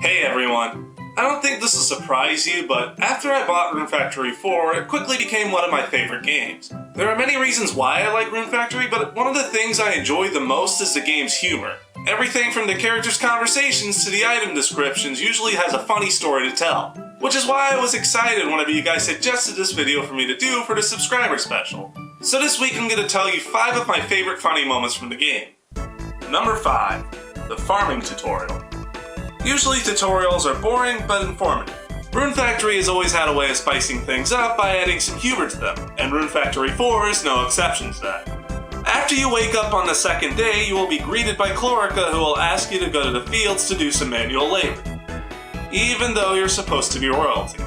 Hey everyone! I don't think this will surprise you, but after I bought Rune Factory 4, it quickly became one of my favorite games. There are many reasons why I like Rune Factory, but one of the things I enjoy the most is the game's humor. Everything from the characters' conversations to the item descriptions usually has a funny story to tell, which is why I was excited whenever you guys suggested this video for me to do for the subscriber special. So this week I'm going to tell you 5 of my favorite funny moments from the game. Number 5. The farming tutorial. Usually tutorials are boring but informative. Rune Factory has always had a way of spicing things up by adding some humor to them, and Rune Factory 4 is no exception to that. After you wake up on the second day, you will be greeted by Chlorica, who will ask you to go to the fields to do some manual labor, even though you're supposed to be royalty.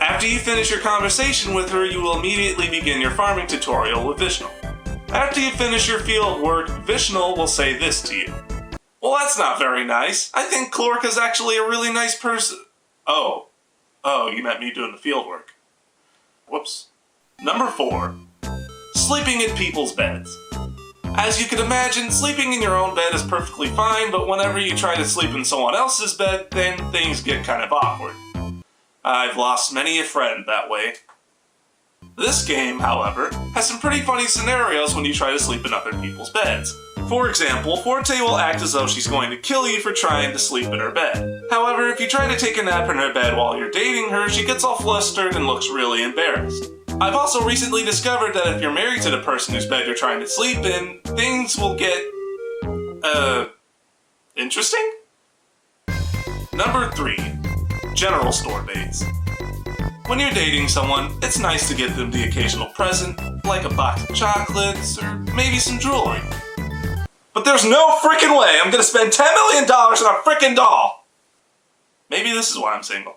After you finish your conversation with her, you will immediately begin your farming tutorial with Vishnal. After you finish your field work, Vishnal will say this to you. Well, that's not very nice. I think Chlorica's actually a really nice person. Oh, you meant me doing the field work. Whoops. Number 4. Sleeping in people's beds. As you can imagine, sleeping in your own bed is perfectly fine, but whenever you try to sleep in someone else's bed, then things get kind of awkward. I've lost many a friend that way. This game, however, has some pretty funny scenarios when you try to sleep in other people's beds. For example, Forte will act as though she's going to kill you for trying to sleep in her bed. However, if you try to take a nap in her bed while you're dating her, she gets all flustered and looks really embarrassed. I've also recently discovered that if you're married to the person whose bed you're trying to sleep in, things will get, interesting? Number 3. General store dates. When you're dating someone, it's nice to get them the occasional present, like a box of chocolates or maybe some jewelry. But there's no freaking way I'm gonna spend $10 million on a freaking doll! Maybe this is why I'm single.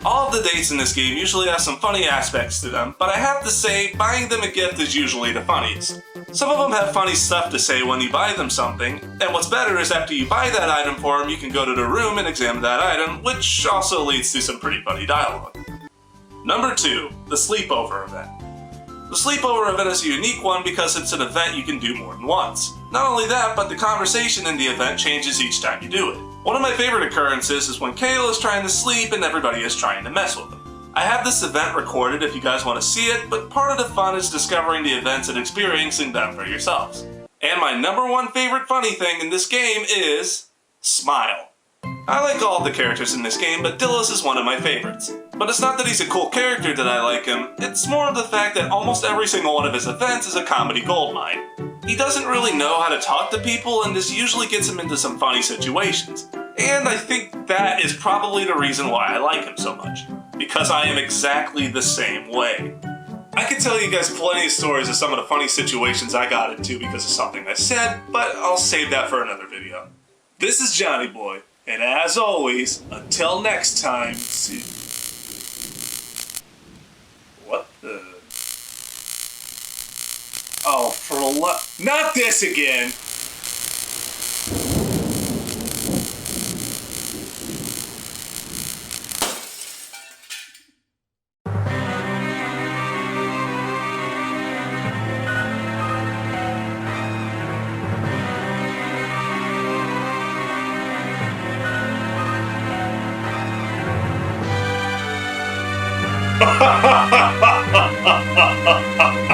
All of the dates in this game usually have some funny aspects to them, but I have to say, buying them a gift is usually the funniest. Some of them have funny stuff to say when you buy them something, and what's better is after you buy that item for them, you can go to the room and examine that item, which also leads to some pretty funny dialogue. Number 2. The Sleepover Event. The Sleepover Event is a unique one because it's an event you can do more than once. Not only that, but the conversation in the event changes each time you do it. One of my favorite occurrences is when Kale is trying to sleep and everybody is trying to mess with him. I have this event recorded if you guys want to see it, but part of the fun is discovering the events and experiencing them for yourselves. And my number 1 favorite funny thing in this game is Smile. I like all of the characters in this game, but Dillis is one of my favorites. But it's not that he's a cool character that I like him, it's more of the fact that almost every single one of his events is a comedy goldmine. He doesn't really know how to talk to people, and this usually gets him into some funny situations. And I think that is probably the reason why I like him so much. Because I am exactly the same way. I could tell you guys plenty of stories of some of the funny situations I got into because of something I said, but I'll save that for another video. This is Johnny Boy, and as always, until next time, What the? Oh, not this again! Ha ha ha ha ha ha ha!